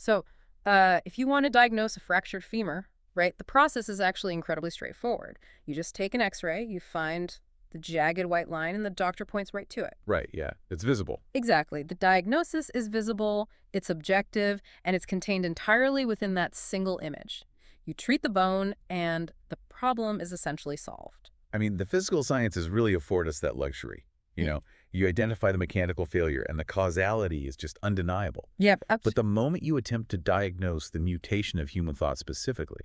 So, if you want to diagnose a fractured femur, right, the process is actually incredibly straightforward. You just take an X-ray, you find the jagged white line, and the doctor points right to it. Right, yeah. It's visible. Exactly. The diagnosis is visible, it's objective, and it's contained entirely within that single image. You treat the bone, and the problem is essentially solved. I mean, the physical sciences really afford us that luxury. You identify the mechanical failure, and the causality is just undeniable. Yep. But the moment you attempt to diagnose the mutation of human thought specifically,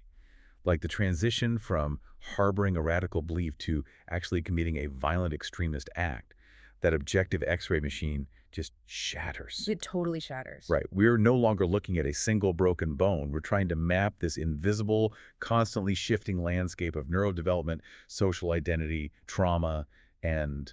like the transition from harboring a radical belief to actually committing a violent extremist act, that objective X-ray machine just shatters. It totally shatters. Right. We're no longer looking at a single broken bone. We're trying to map this invisible, constantly shifting landscape of neurodevelopment, social identity, trauma, and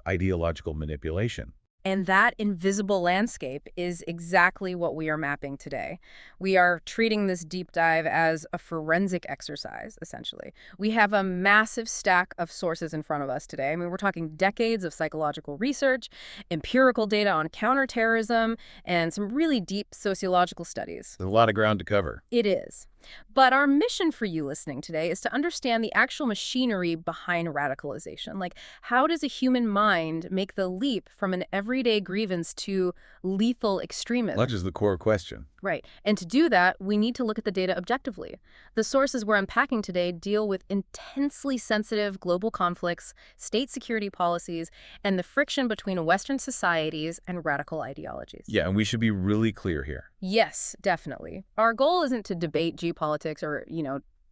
ideological manipulation. And that invisible landscape is exactly what we are mapping today. We are treating this deep dive as a forensic exercise, essentially. We have a massive stack of sources in front of us today. I mean, we're talking decades of psychological research, empirical data on counterterrorism, and some really deep sociological studies. There's a lot of ground to cover. It is. But our mission for you listening today is to understand the actual machinery behind radicalization. Like, how does a human mind make the leap from an everyday grievance to lethal extremism? Much is the core question. Right. And to do that, we need to look at the data objectively. The sources we're unpacking today deal with intensely sensitive global conflicts, state security policies, and the friction between Western societies and radical ideologies. Yeah, and we should be really clear here. Yes, definitely. Our goal isn't to debate geopolitics or,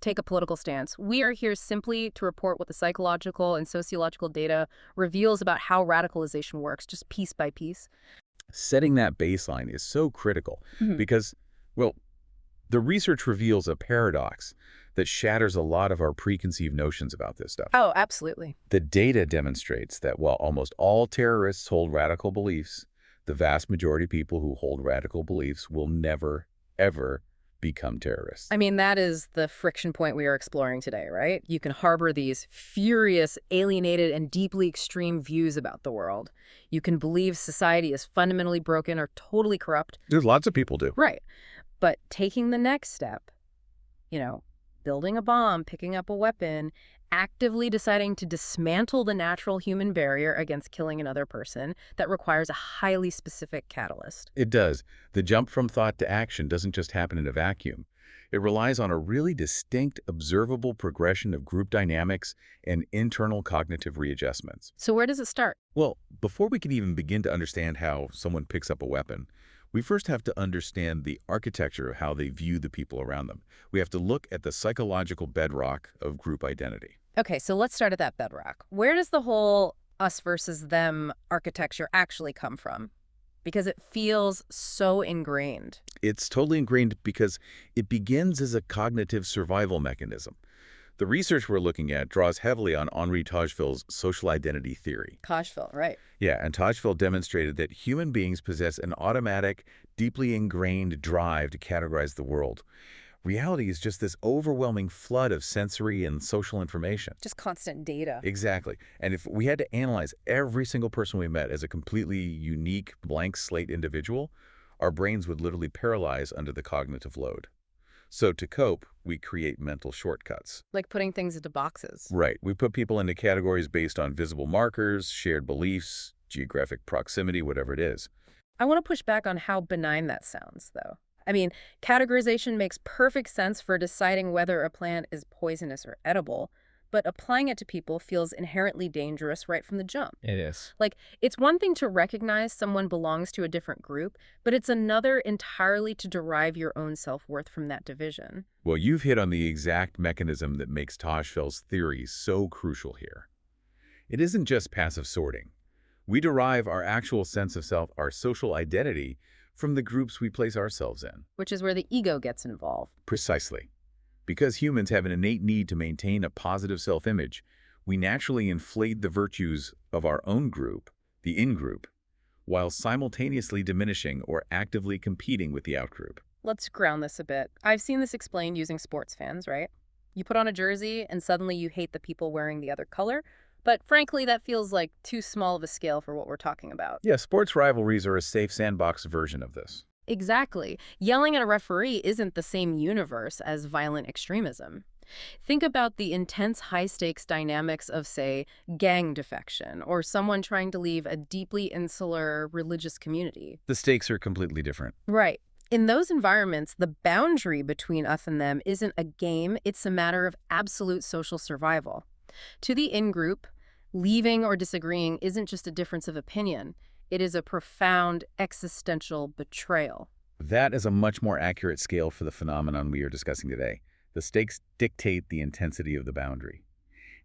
take a political stance. We are here simply to report what the psychological and sociological data reveals about how radicalization works, just piece by piece. Setting that baseline is so critical because, well, the research reveals a paradox that shatters a lot of our preconceived notions about this stuff. Oh, absolutely. The data demonstrates that while almost all terrorists hold radical beliefs, the vast majority of people who hold radical beliefs will never, ever become terrorists. I mean, that is the friction point we are exploring today, right? You can harbor these furious, alienated, and deeply extreme views about the world. You can believe society is fundamentally broken or totally corrupt. There's lots of people do. Right. But taking the next step, building a bomb, picking up a weapon, actively deciding to dismantle the natural human barrier against killing another person, that requires a highly specific catalyst. It does. The jump from thought to action doesn't just happen in a vacuum. It relies on a really distinct, observable progression of group dynamics and internal cognitive readjustments. So where does it start? Well, before we can even begin to understand how someone picks up a weapon, we first have to understand the architecture of how they view the people around them. We have to look at the psychological bedrock of group identity. Okay, so let's start at that bedrock. Where does the whole us versus them architecture actually come from? Because it feels so ingrained. It's totally ingrained because it begins as a cognitive survival mechanism. The research we're looking at draws heavily on Henri Tajfel's social identity theory. Tajfel, right. Yeah, and Tajfel demonstrated that human beings possess an automatic, deeply ingrained drive to categorize the world. Reality is just this overwhelming flood of sensory and social information. Just constant data. Exactly. And if we had to analyze every single person we met as a completely unique, blank slate individual, our brains would literally paralyze under the cognitive load. So to cope, we create mental shortcuts. Like putting things into boxes. Right. We put people into categories based on visible markers, shared beliefs, geographic proximity, whatever it is. I want to push back on how benign that sounds, though. I mean, categorization makes perfect sense for deciding whether a plant is poisonous or edible, but applying it to people feels inherently dangerous right from the jump. It is. Like, it's one thing to recognize someone belongs to a different group, but it's another entirely to derive your own self-worth from that division. Well, you've hit on the exact mechanism that makes Tajfel's theory so crucial here. It isn't just passive sorting. We derive our actual sense of self, our social identity, from the groups we place ourselves in. Which is where the ego gets involved. Precisely. Because humans have an innate need to maintain a positive self-image, we naturally inflate the virtues of our own group, the in-group, while simultaneously diminishing or actively competing with the out-group. Let's ground this a bit. I've seen this explained using sports fans, right? You put on a jersey and suddenly you hate the people wearing the other color. But frankly, that feels like too small of a scale for what we're talking about. Yeah, sports rivalries are a safe sandbox version of this. Exactly. Yelling at a referee isn't the same universe as violent extremism. Think about the intense high-stakes dynamics of, say, gang defection or someone trying to leave a deeply insular religious community. The stakes are completely different. Right. In those environments, the boundary between us and them isn't a game, it's a matter of absolute social survival. To the in-group, leaving or disagreeing isn't just a difference of opinion. It is a profound existential betrayal. That is a much more accurate scale for the phenomenon we are discussing today. The stakes dictate the intensity of the boundary.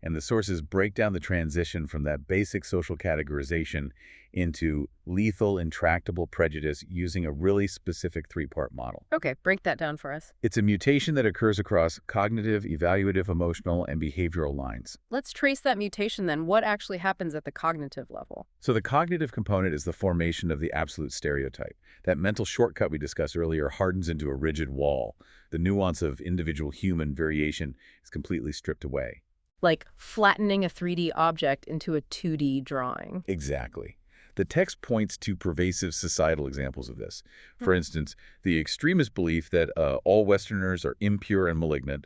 And the sources break down the transition from that basic social categorization into lethal, intractable prejudice using a really specific three-part model. Okay, break that down for us. It's a mutation that occurs across cognitive, evaluative, emotional, and behavioral lines. Let's trace that mutation then. What actually happens at the cognitive level? So the cognitive component is the formation of the absolute stereotype. That mental shortcut we discussed earlier hardens into a rigid wall. The nuance of individual human variation is completely stripped away. Like flattening a 3D object into a 2D drawing. Exactly. The text points to pervasive societal examples of this. For instance, the extremist belief that all Westerners are impure and malignant,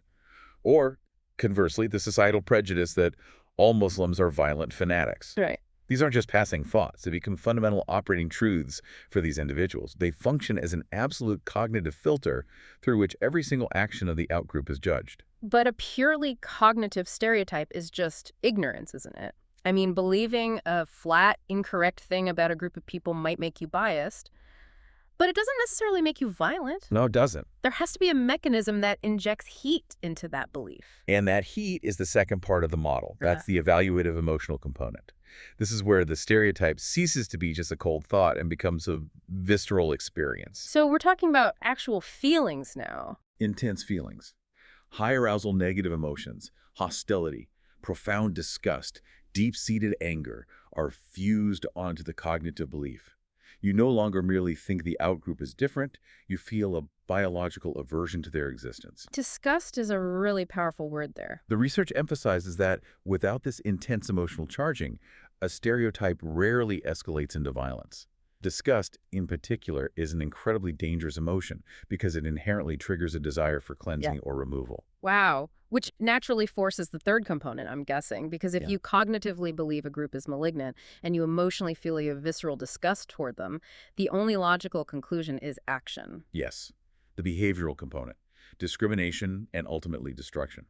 or conversely, the societal prejudice that all Muslims are violent fanatics. Right. These aren't just passing thoughts. They become fundamental operating truths for these individuals. They function as an absolute cognitive filter through which every single action of the outgroup is judged. But a purely cognitive stereotype is just ignorance, isn't it? I mean, believing a flat, incorrect thing about a group of people might make you biased, but it doesn't necessarily make you violent. No, it doesn't. There has to be a mechanism that injects heat into that belief. And that heat is the second part of the model. That's the evaluative emotional component. This is where the stereotype ceases to be just a cold thought and becomes a visceral experience. So we're talking about actual feelings now. Intense feelings. High arousal negative emotions, hostility, profound disgust, deep-seated anger are fused onto the cognitive belief. You no longer merely think the outgroup is different, you feel a biological aversion to their existence. Disgust is a really powerful word there. The research emphasizes that without this intense emotional charging, a stereotype rarely escalates into violence. Disgust, in particular, is an incredibly dangerous emotion because it inherently triggers a desire for cleansing or removal. Wow. Which naturally forces the third component, I'm guessing, because if you cognitively believe a group is malignant and you emotionally feel a visceral disgust toward them, the only logical conclusion is action. Yes, the behavioral component, discrimination and ultimately destruction.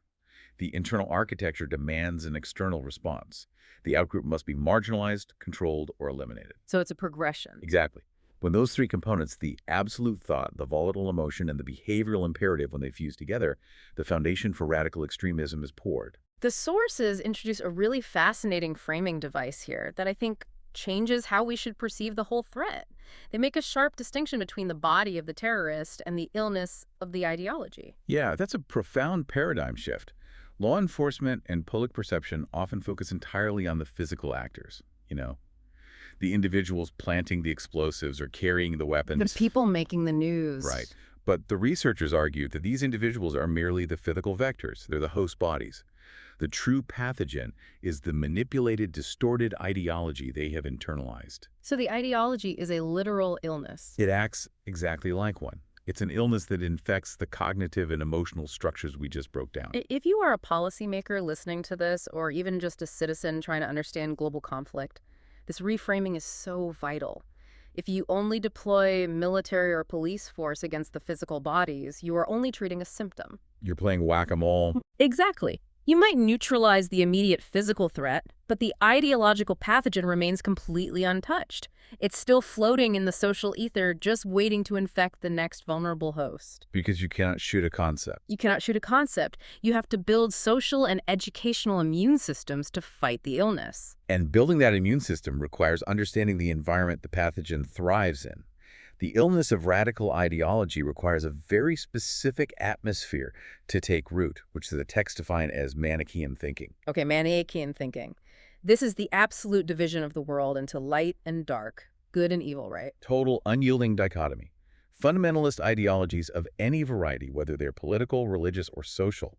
The internal architecture demands an external response. The outgroup must be marginalized, controlled, or eliminated. So it's a progression. Exactly. When those three components, the absolute thought, the volatile emotion, and the behavioral imperative, when they fuse together, the foundation for radical extremism is poured. The sources introduce a really fascinating framing device here that I think changes how we should perceive the whole threat. They make a sharp distinction between the body of the terrorist and the illness of the ideology. Yeah, that's a profound paradigm shift. Law enforcement and public perception often focus entirely on the physical actors, the individuals planting the explosives or carrying the weapons. The people making the news. Right. But the researchers argue that these individuals are merely the physical vectors. They're the host bodies. The true pathogen is the manipulated, distorted ideology they have internalized. So the ideology is a literal illness. It acts exactly like one. It's an illness that infects the cognitive and emotional structures we just broke down. If you are a policymaker listening to this, or even just a citizen trying to understand global conflict, this reframing is so vital. If you only deploy military or police force against the physical bodies, you are only treating a symptom. You're playing whack-a-mole. Exactly. You might neutralize the immediate physical threat, but the ideological pathogen remains completely untouched. It's still floating in the social ether, just waiting to infect the next vulnerable host. Because you cannot shoot a concept. You cannot shoot a concept. You have to build social and educational immune systems to fight the illness. And building that immune system requires understanding the environment the pathogen thrives in. The illness of radical ideology requires a very specific atmosphere to take root, which the text define as Manichaean thinking. Okay, Manichaean thinking. This is the absolute division of the world into light and dark, good and evil, right? Total unyielding dichotomy. Fundamentalist ideologies of any variety, whether they're political, religious, or social,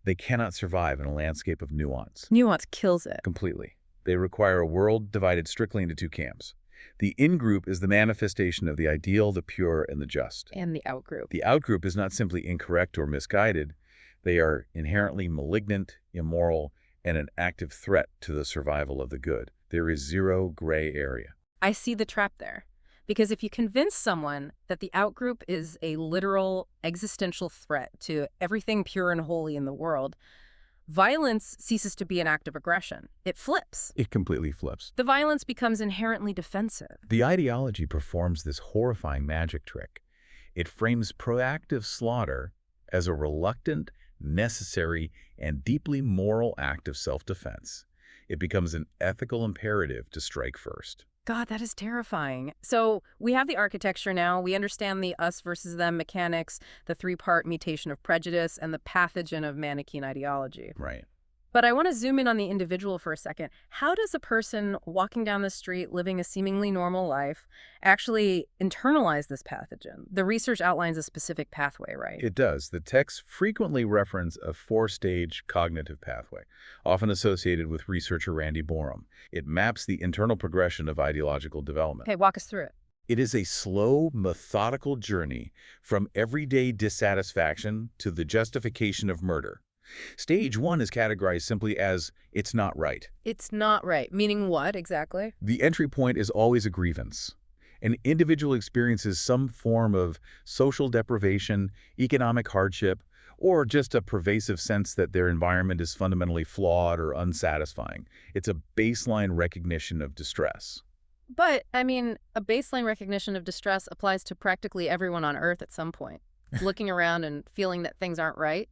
they cannot survive in a landscape of nuance. Nuance kills it. Completely. They require a world divided strictly into two camps. The in-group is the manifestation of the ideal, the pure, and the just. And the outgroup. The out-group is not simply incorrect or misguided. They are inherently malignant, immoral, and an active threat to the survival of the good. There is zero gray area. I see the trap there. Because if you convince someone that the outgroup is a literal existential threat to everything pure and holy in the world, violence ceases to be an act of aggression. It flips. It completely flips. The violence becomes inherently defensive. The ideology performs this horrifying magic trick. It frames proactive slaughter as a reluctant, necessary, and deeply moral act of self-defense. It becomes an ethical imperative to strike first. God, that is terrifying. So we have the architecture now. We understand the us versus them mechanics, the three-part mutation of prejudice, and the pathogen of Manichaean ideology. Right. But I want to zoom in on the individual for a second. How does a person walking down the street, living a seemingly normal life, actually internalize this pathogen? The research outlines a specific pathway, right? It does. The texts frequently reference a four-stage cognitive pathway, often associated with researcher Randy Borum. It maps the internal progression of ideological development. Okay, walk us through it. It is a slow, methodical journey from everyday dissatisfaction to the justification of murder. Stage 1 is categorized simply as, it's not right. It's not right. Meaning what, exactly? The entry point is always a grievance. An individual experiences some form of social deprivation, economic hardship, or just a pervasive sense that their environment is fundamentally flawed or unsatisfying. It's a baseline recognition of distress. But, I mean, a baseline recognition of distress applies to practically everyone on Earth at some point. Looking around and feeling that things aren't right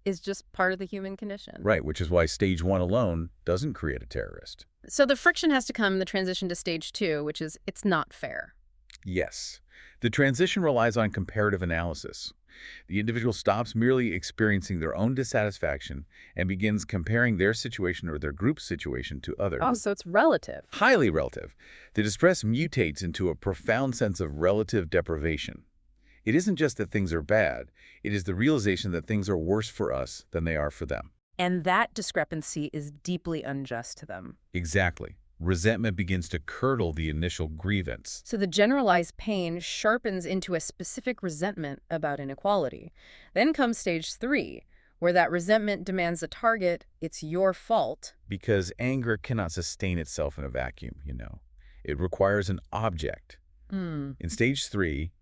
is just part of the human condition. Right, which is why stage 1 alone doesn't create a terrorist. So the friction has to come in the transition to stage 2, which is it's not fair. Yes. The transition relies on comparative analysis. The individual stops merely experiencing their own dissatisfaction and begins comparing their situation or their group's situation to others. Oh, so it's relative. Highly relative. The distress mutates into a profound sense of relative deprivation. It isn't just that things are bad, it is the realization that things are worse for us than they are for them. And that discrepancy is deeply unjust to them. Exactly. Resentment begins to curdle the initial grievance. So the generalized pain sharpens into a specific resentment about inequality. Then comes stage 3, where that resentment demands a target. It's your fault. Because anger cannot sustain itself in a vacuum, you know. It requires an object. In stage 3,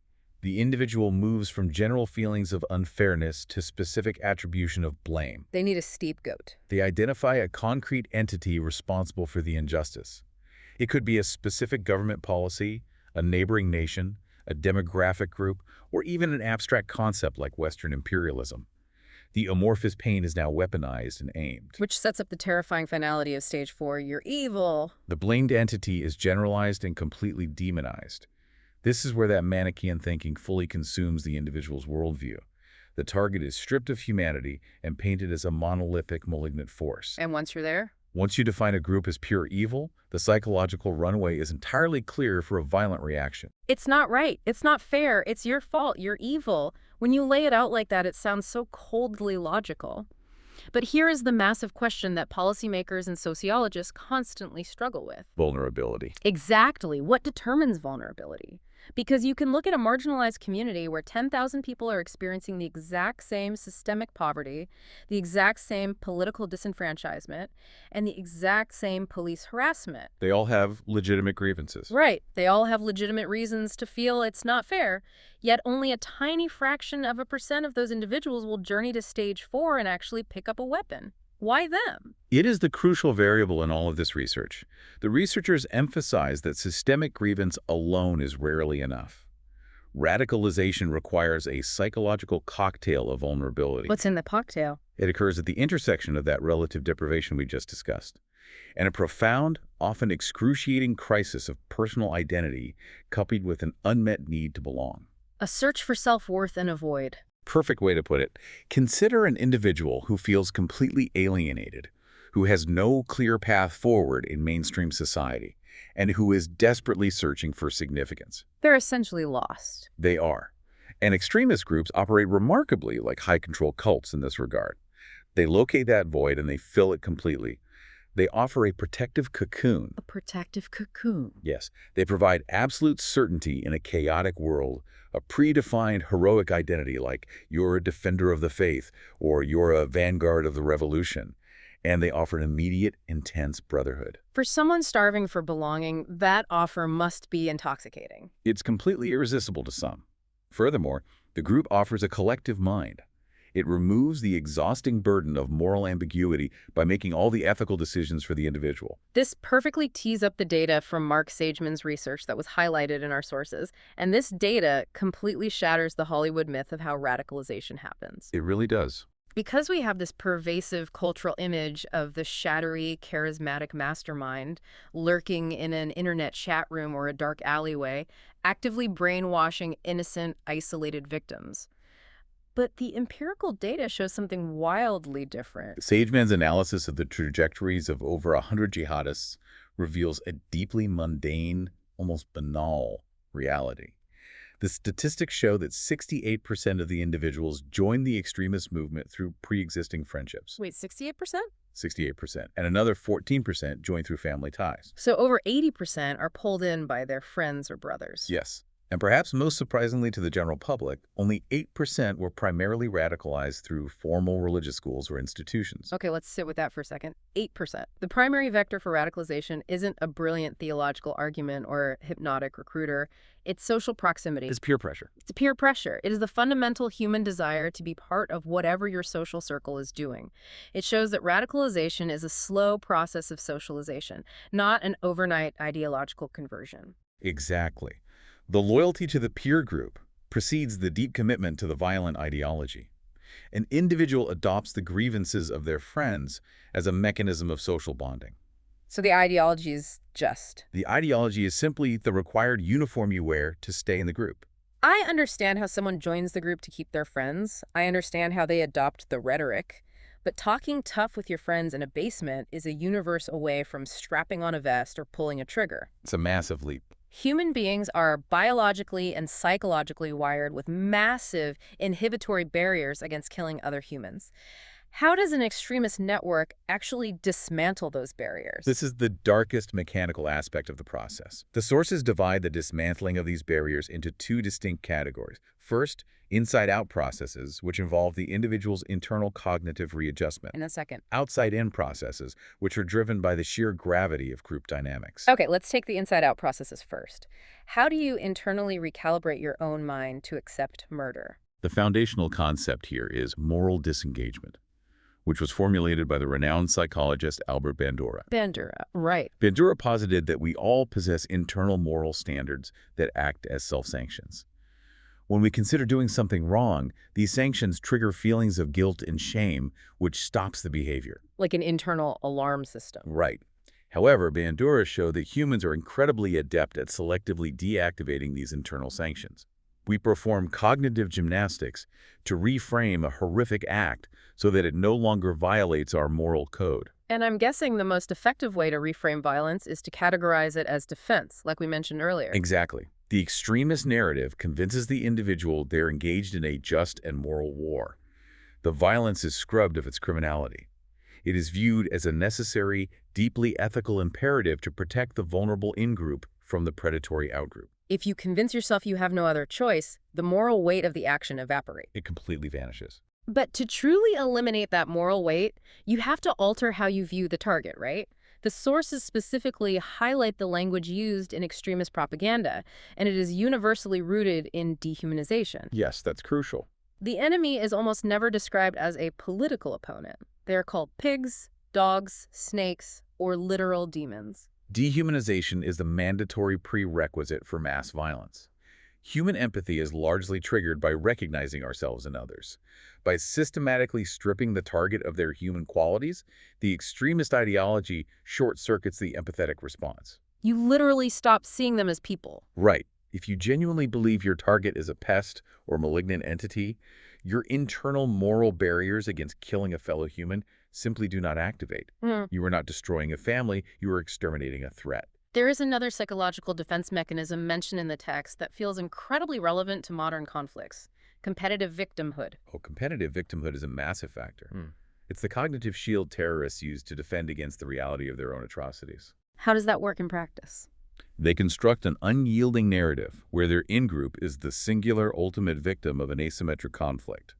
the individual moves from general feelings of unfairness to specific attribution of blame. They need a scapegoat. They identify a concrete entity responsible for the injustice. It could be a specific government policy, a neighboring nation, a demographic group, or even an abstract concept like Western imperialism. The amorphous pain is now weaponized and aimed. Which sets up the terrifying finality of stage 4. You're evil. The blamed entity is generalized and completely demonized. This is where that Manichaean thinking fully consumes the individual's worldview. The target is stripped of humanity and painted as a monolithic, malignant force. And once you're there? Once you define a group as pure evil, the psychological runway is entirely clear for a violent reaction. It's not right. It's not fair. It's your fault. You're evil. When you lay it out like that, it sounds so coldly logical. But here is the massive question that policymakers and sociologists constantly struggle with. Vulnerability. Exactly. What determines vulnerability? Because you can look at a marginalized community where 10,000 people are experiencing the exact same systemic poverty, the exact same political disenfranchisement, and the exact same police harassment. They all have legitimate grievances. Right. They all have legitimate reasons to feel it's not fair, yet only a tiny fraction of a percent of those individuals will journey to stage 4 and actually pick up a weapon. Why them? It is the crucial variable in all of this research. The researchers emphasize that systemic grievance alone is rarely enough. Radicalization requires a psychological cocktail of vulnerability. What's in the cocktail? It occurs at the intersection of that relative deprivation we just discussed, and a profound, often excruciating crisis of personal identity coupled with an unmet need to belong. A search for self-worth and a void. Perfect way to put it. Consider an individual who feels completely alienated, who has no clear path forward in mainstream society, and who is desperately searching for significance. They're essentially lost. They are. And extremist groups operate remarkably like high-control cults in this regard. They locate that void and they fill it completely. They offer a protective cocoon. A protective cocoon. Yes, they provide absolute certainty in a chaotic world, a predefined heroic identity like you're a defender of the faith or you're a vanguard of the revolution. And they offer an immediate, intense brotherhood. For someone starving for belonging, that offer must be intoxicating. It's completely irresistible to some. Furthermore, the group offers a collective mind. It removes the exhausting burden of moral ambiguity by making all the ethical decisions for the individual. This perfectly tees up the data from Mark Sageman's research that was highlighted in our sources, and this data completely shatters the Hollywood myth of how radicalization happens. It really does. Because we have this pervasive cultural image of the shattery, charismatic mastermind lurking in an internet chat room or a dark alleyway, actively brainwashing innocent, isolated victims. But the empirical data shows something wildly different. Sageman's analysis of the trajectories of over 100 jihadists reveals a deeply mundane, almost banal reality. The statistics show that 68% of the individuals joined the extremist movement through pre-existing friendships. Wait, 68%? 68%. And another 14% joined through family ties. So over 80% are pulled in by their friends or brothers. Yes. And perhaps most surprisingly to the general public, only 8% were primarily radicalized through formal religious schools or institutions. Okay, let's sit with that for a second. 8%. The primary vector for radicalization isn't a brilliant theological argument or hypnotic recruiter. It's social proximity. It's peer pressure. It's peer pressure. It is the fundamental human desire to be part of whatever your social circle is doing. It shows that radicalization is a slow process of socialization, not an overnight ideological conversion. Exactly. The loyalty to the peer group precedes the deep commitment to the violent ideology. An individual adopts the grievances of their friends as a mechanism of social bonding. So the ideology is just. The ideology is simply the required uniform you wear to stay in the group. I understand how someone joins the group to keep their friends. I understand how they adopt the rhetoric. But talking tough with your friends in a basement is a universe away from strapping on a vest or pulling a trigger. It's a massive leap. Human beings are biologically and psychologically wired with massive inhibitory barriers against killing other humans. How does an extremist network actually dismantle those barriers? This is the darkest mechanical aspect of the process. The sources divide the dismantling of these barriers into two distinct categories. First, inside-out processes, which involve the individual's internal cognitive readjustment. In a second. Outside-in processes, which are driven by the sheer gravity of group dynamics. Okay, let's take the inside-out processes first. How do you internally recalibrate your own mind to accept murder? The foundational concept here is moral disengagement, which was formulated by the renowned psychologist Albert Bandura. Bandura, right. Bandura posited that we all possess internal moral standards that act as self-sanctions. When we consider doing something wrong, these sanctions trigger feelings of guilt and shame, which stops the behavior. Like an internal alarm system. Right. However, Bandura showed that humans are incredibly adept at selectively deactivating these internal sanctions. We perform cognitive gymnastics to reframe a horrific act so that it no longer violates our moral code. And I'm guessing the most effective way to reframe violence is to categorize it as defense, like we mentioned earlier. Exactly. The extremist narrative convinces the individual they're engaged in a just and moral war. The violence is scrubbed of its criminality. It is viewed as a necessary, deeply ethical imperative to protect the vulnerable in-group from the predatory out-group. If you convince yourself you have no other choice, the moral weight of the action evaporates. It completely vanishes. But to truly eliminate that moral weight, you have to alter how you view the target, right? The sources specifically highlight the language used in extremist propaganda, and it is universally rooted in dehumanization. Yes, that's crucial. The enemy is almost never described as a political opponent. They are called pigs, dogs, snakes, or literal demons. Dehumanization is the mandatory prerequisite for mass violence. Human empathy is largely triggered by recognizing ourselves in others. By systematically stripping the target of their human qualities, the extremist ideology short-circuits the empathetic response. You literally stop seeing them as people. Right. If you genuinely believe your target is a pest or malignant entity, your internal moral barriers against killing a fellow human simply do not activate. You are not destroying a family, you are exterminating a threat. There is another psychological defense mechanism mentioned in the text that feels incredibly relevant to modern conflicts: competitive victimhood. Oh, competitive victimhood is a massive factor. It's the cognitive shield terrorists use to defend against the reality of their own atrocities. How does that work in practice? They construct an unyielding narrative where their in-group is the singular ultimate victim of an asymmetric conflict.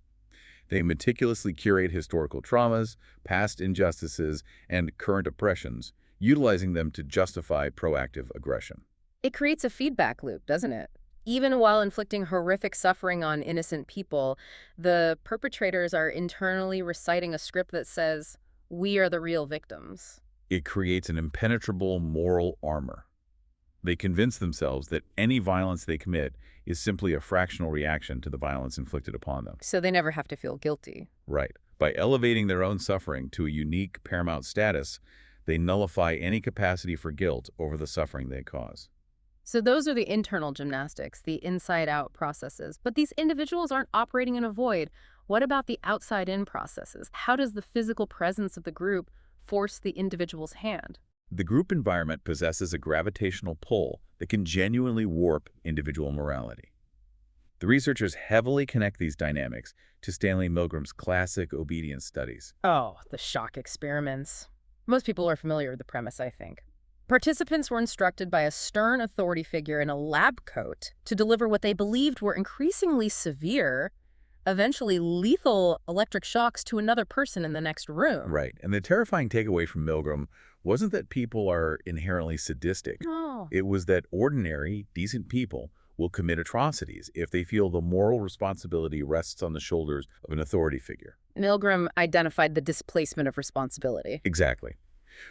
They meticulously curate historical traumas, past injustices, and current oppressions, utilizing them to justify proactive aggression. It creates a feedback loop, doesn't it? Even while inflicting horrific suffering on innocent people, the perpetrators are internally reciting a script that says, "We are the real victims." It creates an impenetrable moral armor. They convince themselves that any violence they commit is simply a fractional reaction to the violence inflicted upon them. So they never have to feel guilty. Right. By elevating their own suffering to a unique paramount status, they nullify any capacity for guilt over the suffering they cause. So those are the internal gymnastics, the inside-out processes. But these individuals aren't operating in a void. What about the outside-in processes? How does the physical presence of the group force the individual's hand? The group environment possesses a gravitational pull that can genuinely warp individual morality. The researchers heavily connect these dynamics to Stanley Milgram's classic obedience studies. Oh, the shock experiments. Most people are familiar with the premise, I think. Participants were instructed by a stern authority figure in a lab coat to deliver what they believed were increasingly severe, eventually lethal electric shocks to another person in the next room. Right. And the terrifying takeaway from Milgram wasn't that people are inherently sadistic. Oh. It was that ordinary, decent people will commit atrocities if they feel the moral responsibility rests on the shoulders of an authority figure. Milgram identified the displacement of responsibility. Exactly.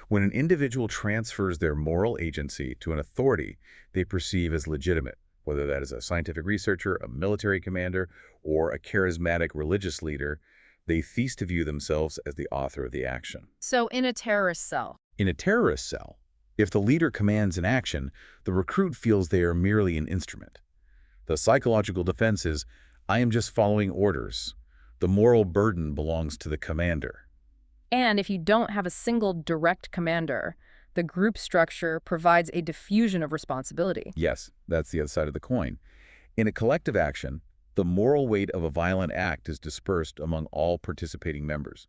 When an individual transfers their moral agency to an authority they perceive as legitimate, whether that is a scientific researcher, a military commander, or a charismatic religious leader, they cease to view themselves as the author of the action. So in a terrorist cell. In a terrorist cell, if the leader commands an action, the recruit feels they are merely an instrument. The psychological defense is, I am just following orders. The moral burden belongs to the commander. And if you don't have a single direct commander, the group structure provides a diffusion of responsibility. Yes, that's the other side of the coin. In a collective action, the moral weight of a violent act is dispersed among all participating members.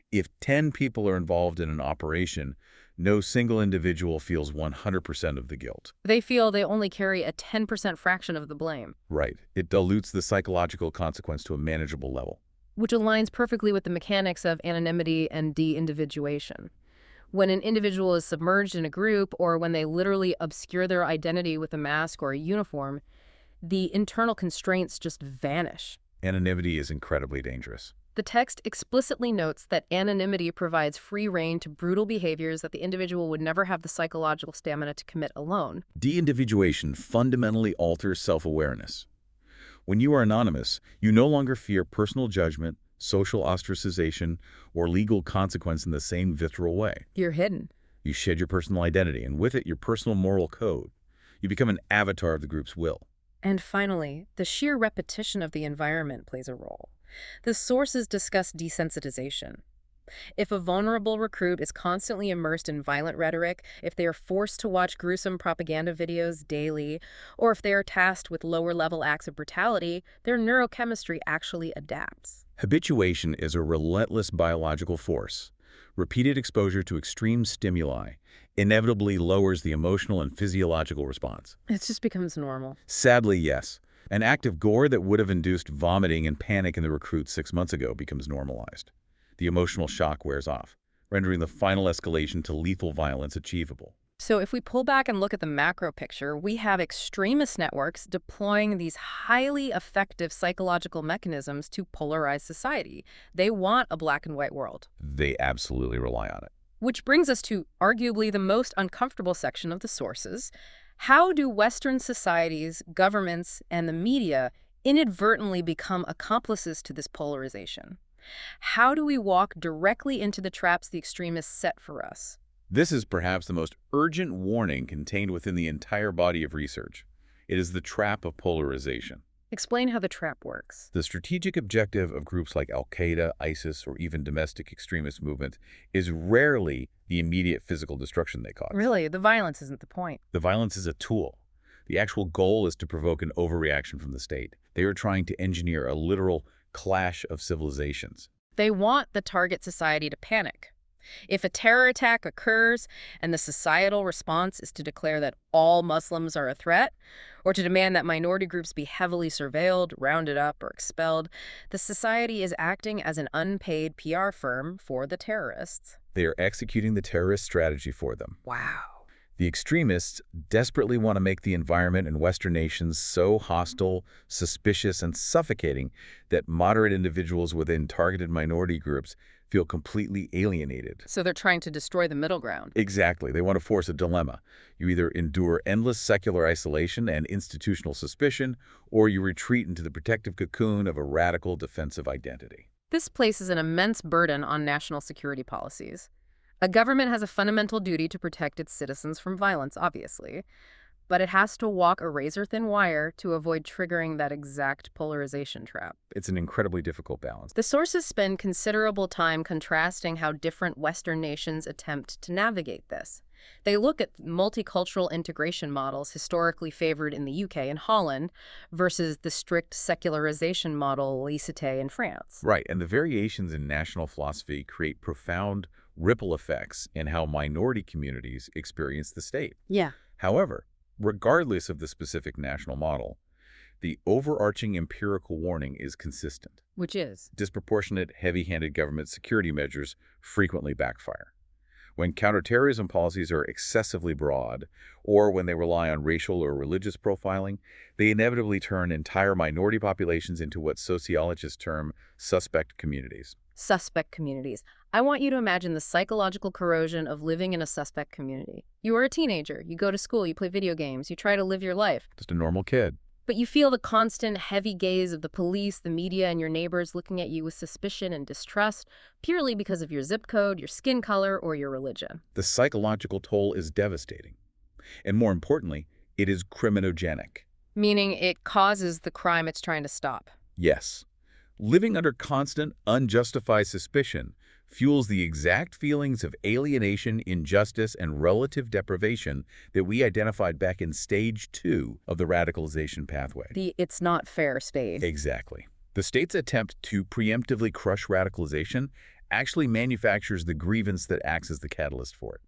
If 10 people are involved in an operation, no single individual feels 100% of the guilt. They feel they only carry a 10% fraction of the blame. Right. It dilutes the psychological consequence to a manageable level. Which aligns perfectly with the mechanics of anonymity and de-individuation. When an individual is submerged in a group, or when they literally obscure their identity with a mask or a uniform, the internal constraints just vanish. Anonymity is incredibly dangerous. The text explicitly notes that anonymity provides free rein to brutal behaviors that the individual would never have the psychological stamina to commit alone. De-individuation fundamentally alters self-awareness. When you are anonymous, you no longer fear personal judgment, social ostracization, or legal consequence in the same visceral way. You're hidden. You shed your personal identity, and with it, your personal moral code. You become an avatar of the group's will. And finally, the sheer repetition of the environment plays a role. The sources discuss desensitization. If a vulnerable recruit is constantly immersed in violent rhetoric, if they are forced to watch gruesome propaganda videos daily, or if they are tasked with lower-level acts of brutality, their neurochemistry actually adapts. Habituation is a relentless biological force. Repeated exposure to extreme stimuli inevitably lowers the emotional and physiological response. It just becomes normal. Sadly, yes. An act of gore that would have induced vomiting and panic in the recruit 6 months ago becomes normalized. The emotional shock wears off, rendering the final escalation to lethal violence achievable. So if we pull back and look at the macro picture, we have extremist networks deploying these highly effective psychological mechanisms to polarize society. They want a black and white world. They absolutely rely on it. Which brings us to arguably the most uncomfortable section of the sources. How do Western societies, governments, and the media inadvertently become accomplices to this polarization? How do we walk directly into the traps the extremists set for us? This is perhaps the most urgent warning contained within the entire body of research. It is the trap of polarization. Explain how the trap works. The strategic objective of groups like Al-Qaeda, ISIS, or even domestic extremist movements is rarely the immediate physical destruction they cause. Really, the violence isn't the point. The violence is a tool. The actual goal is to provoke an overreaction from the state. They are trying to engineer a literal clash of civilizations. They want the target society to panic. If a terror attack occurs and the societal response is to declare that all Muslims are a threat, or to demand that minority groups be heavily surveilled, rounded up, or expelled, the society is acting as an unpaid PR firm for the terrorists. They are executing the terrorist strategy for them. Wow. The extremists desperately want to make the environment in Western nations so hostile, suspicious, and suffocating that moderate individuals within targeted minority groups feel completely alienated. So they're trying to destroy the middle ground. Exactly. They want to force a dilemma. You either endure endless secular isolation and institutional suspicion, or you retreat into the protective cocoon of a radical defensive identity. This places an immense burden on national security policies. A government has a fundamental duty to protect its citizens from violence, obviously, but it has to walk a razor-thin wire to avoid triggering that exact polarization trap. It's an incredibly difficult balance. The sources spend considerable time contrasting how different Western nations attempt to navigate this. They look at multicultural integration models historically favored in the UK and Holland versus the strict secularization model laïcité in France. Right, and the variations in national philosophy create profound ripple effects in how minority communities experience the state. Yeah. However, regardless of the specific national model, the overarching empirical warning is consistent. Which is? Disproportionate, heavy-handed government security measures frequently backfire. When counterterrorism policies are excessively broad, or when they rely on racial or religious profiling, they inevitably turn entire minority populations into what sociologists term suspect communities. Suspect communities. I want you to imagine the psychological corrosion of living in a suspect community. You are a teenager, you go to school, you play video games, you try to live your life. Just a normal kid. But you feel the constant, heavy gaze of the police, the media, and your neighbors looking at you with suspicion and distrust, purely because of your zip code, your skin color, or your religion. The psychological toll is devastating. And more importantly, it is criminogenic. Meaning it causes the crime it's trying to stop. Yes. Living under constant, unjustified suspicion fuels the exact feelings of alienation, injustice, and relative deprivation that we identified back in stage 2 of the radicalization pathway. The "it's not fair" stage. Exactly. The state's attempt to preemptively crush radicalization actually manufactures the grievance that acts as the catalyst for it.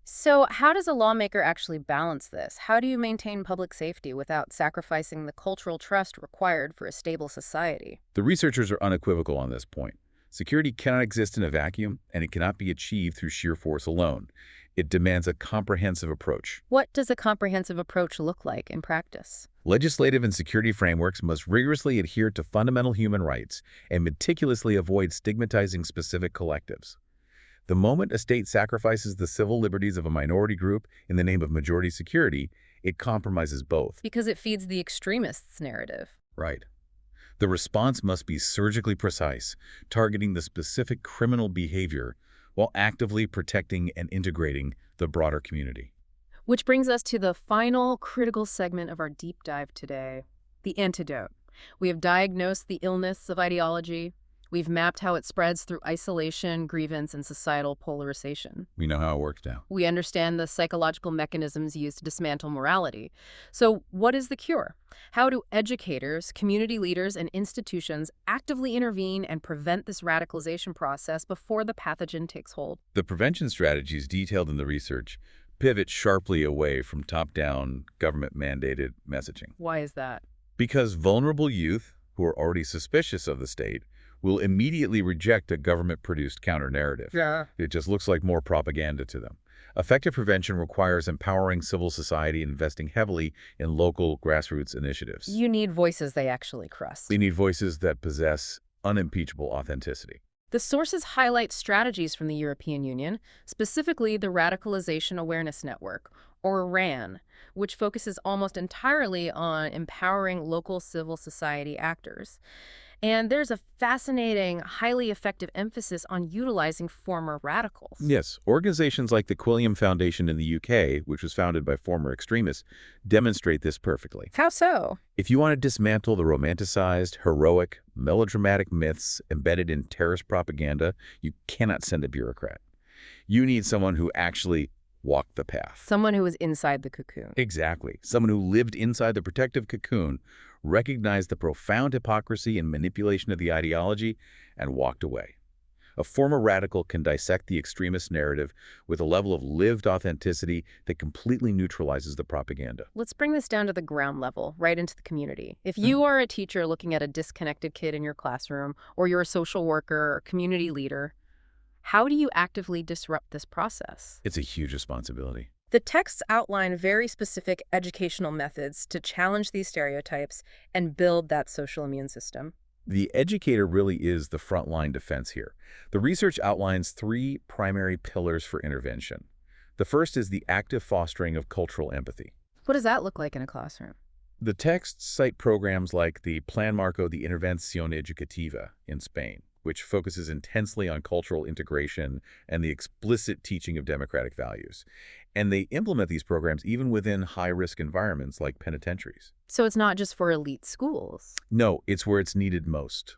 So how does a lawmaker actually balance this? How do you maintain public safety without sacrificing the cultural trust required for a stable society? The researchers are unequivocal on this point. Security cannot exist in a vacuum, and it cannot be achieved through sheer force alone. It demands a comprehensive approach. What does a comprehensive approach look like in practice? Legislative and security frameworks must rigorously adhere to fundamental human rights and meticulously avoid stigmatizing specific collectives. The moment a state sacrifices the civil liberties of a minority group in the name of majority security, it compromises both. Because it feeds the extremists' narrative. Right. The response must be surgically precise, targeting the specific criminal behavior while actively protecting and integrating the broader community. Which brings us to the final critical segment of our deep dive today, the antidote. We have diagnosed the illness of ideology. We've mapped how it spreads through isolation, grievance, and societal polarization. We know how it works now. We understand the psychological mechanisms used to dismantle morality. So what is the cure? How do educators, community leaders, and institutions actively intervene and prevent this radicalization process before the pathogen takes hold? The prevention strategies detailed in the research pivot sharply away from top-down, government-mandated messaging. Why is that? Because vulnerable youth, who are already suspicious of the state, will immediately reject a government-produced counter-narrative. Yeah. It just looks like more propaganda to them. Effective prevention requires empowering civil society and investing heavily in local grassroots initiatives. You need voices they actually trust. We need voices that possess unimpeachable authenticity. The sources highlight strategies from the European Union, specifically the Radicalization Awareness Network, or RAN, which focuses almost entirely on empowering local civil society actors. And there's a fascinating, highly effective emphasis on utilizing former radicals. Yes, organizations like the Quilliam Foundation in the UK, which was founded by former extremists, demonstrate this perfectly. How so? If you want to dismantle the romanticized, heroic, melodramatic myths embedded in terrorist propaganda, you cannot send a bureaucrat. You need someone who actually walked the path. Someone who was inside the cocoon. Exactly. Someone who lived inside the protective cocoon, recognized the profound hypocrisy and manipulation of the ideology, and walked away. A former radical can dissect the extremist narrative with a level of lived authenticity that completely neutralizes the propaganda. Let's bring this down to the ground level, right into the community. If you are a teacher looking at a disconnected kid in your classroom, or you're a social worker or community leader, how do you actively disrupt this process? It's a huge responsibility. The texts outline very specific educational methods to challenge these stereotypes and build that social immune system. The educator really is the frontline defense here. The research outlines 3 primary pillars for intervention. The first is the active fostering of cultural empathy. What does that look like in a classroom? The texts cite programs like the Plan Marco de Intervención Educativa in Spain, which focuses intensely on cultural integration and the explicit teaching of democratic values. And they implement these programs even within high-risk environments like penitentiaries. So it's not just for elite schools. No, it's where it's needed most.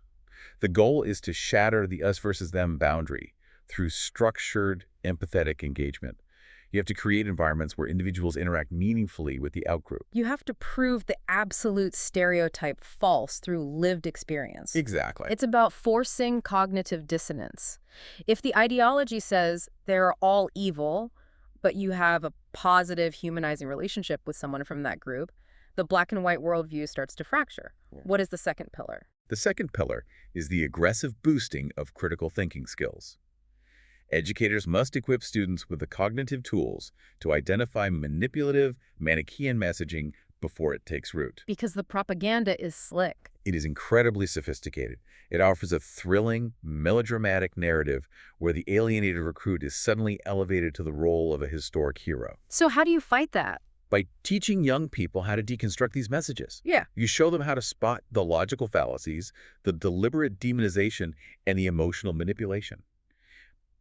The goal is to shatter the us versus them boundary through structured, empathetic engagement. You have to create environments where individuals interact meaningfully with the outgroup. You have to prove the absolute stereotype false through lived experience. Exactly. It's about forcing cognitive dissonance. If the ideology says they're all evil, but you have a positive humanizing relationship with someone from that group, the black and white worldview starts to fracture. What is the second pillar? The second pillar is the aggressive boosting of critical thinking skills. Educators must equip students with the cognitive tools to identify manipulative, Manichaean messaging before it takes root. Because the propaganda is slick. It is incredibly sophisticated. It offers a thrilling, melodramatic narrative where the alienated recruit is suddenly elevated to the role of a historic hero. So how do you fight that? By teaching young people how to deconstruct these messages. Yeah. You show them how to spot the logical fallacies, the deliberate demonization, and the emotional manipulation.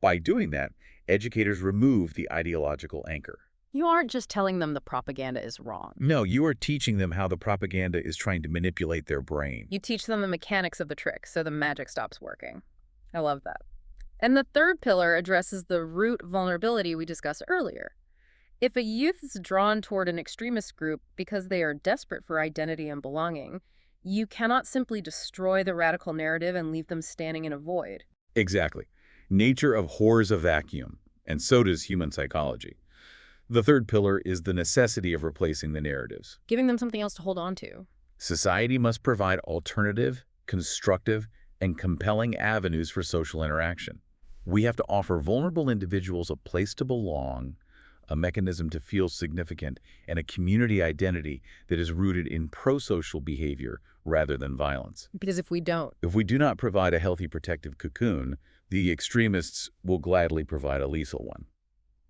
By doing that, educators remove the ideological anchor. You aren't just telling them the propaganda is wrong. No, you are teaching them how the propaganda is trying to manipulate their brain. You teach them the mechanics of the trick so the magic stops working. I love that. And the third pillar addresses the root vulnerability we discussed earlier. If a youth is drawn toward an extremist group because they are desperate for identity and belonging, you cannot simply destroy the radical narrative and leave them standing in a void. Exactly. Nature abhors a vacuum, and so does human psychology. The third pillar is the necessity of replacing the narratives. Giving them something else to hold on to. Society must provide alternative, constructive, and compelling avenues for social interaction. We have to offer vulnerable individuals a place to belong, a mechanism to feel significant, and a community identity that is rooted in pro-social behavior rather than violence. Because if we don't, If we do not provide a healthy protective cocoon, the extremists will gladly provide a lethal one.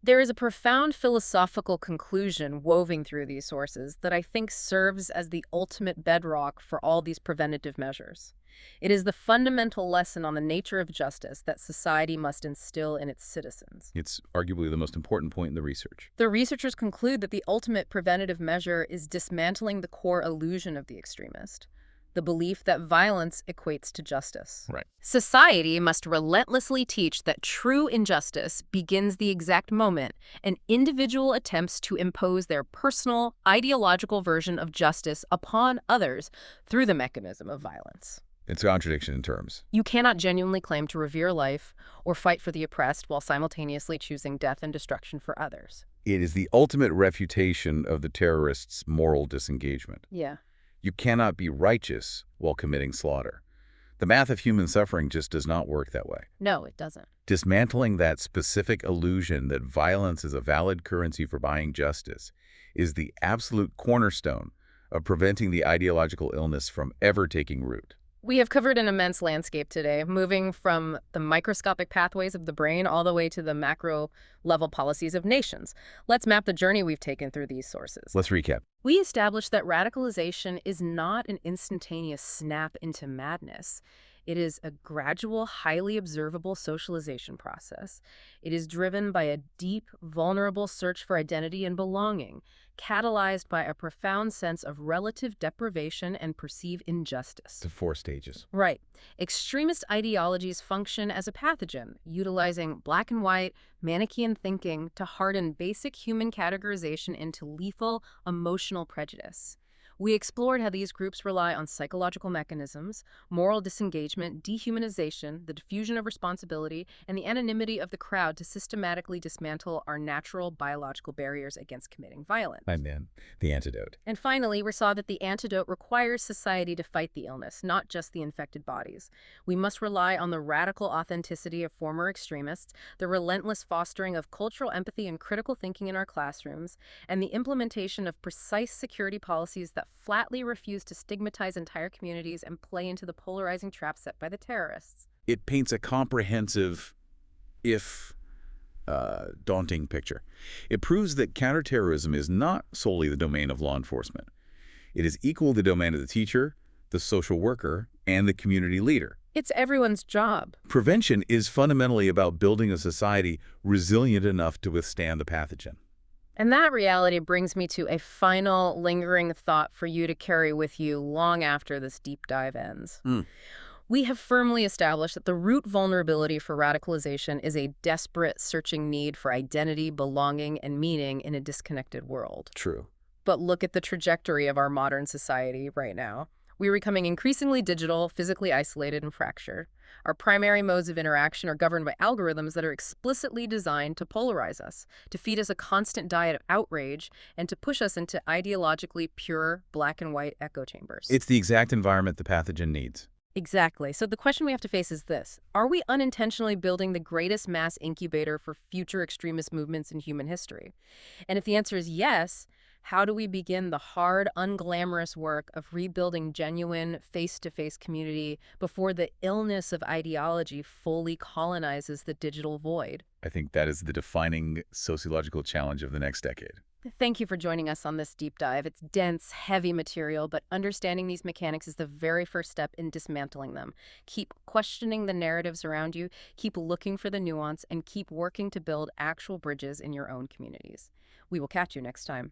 there is a profound philosophical conclusion woven through these sources that I think serves as the ultimate bedrock for all these preventative measures. It is the fundamental lesson on the nature of justice that society must instill in its citizens. It's arguably the most important point in the research. The researchers conclude that the ultimate preventative measure is dismantling the core illusion of the extremist, the belief that violence equates to justice. Right. Society must relentlessly teach that true injustice begins the exact moment an individual attempts to impose their personal, ideological version of justice upon others through the mechanism of violence. It's a contradiction in terms. You cannot genuinely claim to revere life or fight for the oppressed while simultaneously choosing death and destruction for others. It is the ultimate refutation of the terrorists' moral disengagement. Yeah. You cannot be righteous while committing slaughter. The math of human suffering just does not work that way. No, it doesn't. Dismantling that specific illusion that violence is a valid currency for buying justice is the absolute cornerstone of preventing the ideological illness from ever taking root. We have covered an immense landscape today, moving from the microscopic pathways of the brain all the way to the macro-level policies of nations. Let's map the journey we've taken through these sources. Let's recap. We established that radicalization is not an instantaneous snap into madness. It is a gradual, highly observable socialization process. It is driven by a deep, vulnerable search for identity and belonging, catalyzed by a profound sense of relative deprivation and perceived injustice. To 4 stages. Right. Extremist ideologies function as a pathogen, utilizing black and white, Manichaean thinking to harden basic human categorization into lethal, emotional prejudice. We explored how these groups rely on psychological mechanisms, moral disengagement, dehumanization, the diffusion of responsibility, and the anonymity of the crowd to systematically dismantle our natural biological barriers against committing violence. And then the antidote. And finally, we saw that the antidote requires society to fight the illness, not just the infected bodies. We must rely on the radical authenticity of former extremists, the relentless fostering of cultural empathy and critical thinking in our classrooms, and the implementation of precise security policies that flatly refuse to stigmatize entire communities and play into the polarizing trap set by the terrorists. It paints a comprehensive, if daunting picture. It proves that counterterrorism is not solely the domain of law enforcement. It is equal the domain of the teacher, the social worker, and the community leader. It's everyone's job. Prevention is fundamentally about building a society resilient enough to withstand the pathogen. And that reality brings me to a final lingering thought for you to carry with you long after this deep dive ends. We have firmly established that the root vulnerability for radicalization is a desperate searching need for identity, belonging, and meaning in a disconnected world. True. But look at the trajectory of our modern society right now. We are becoming increasingly digital, physically isolated, and fractured. Our primary modes of interaction are governed by algorithms that are explicitly designed to polarize us, to feed us a constant diet of outrage, and to push us into ideologically pure black and white echo chambers. It's the exact environment the pathogen needs. Exactly. So the question we have to face is this. Are we unintentionally building the greatest mass incubator for future extremist movements in human history? And if the answer is yes, how do we begin the hard, unglamorous work of rebuilding genuine, face-to-face community before the illness of ideology fully colonizes the digital void? I think that is the defining sociological challenge of the next decade. Thank you for joining us on this deep dive. It's dense, heavy material, but understanding these mechanics is the very first step in dismantling them. Keep questioning the narratives around you, keep looking for the nuance, and keep working to build actual bridges in your own communities. We will catch you next time.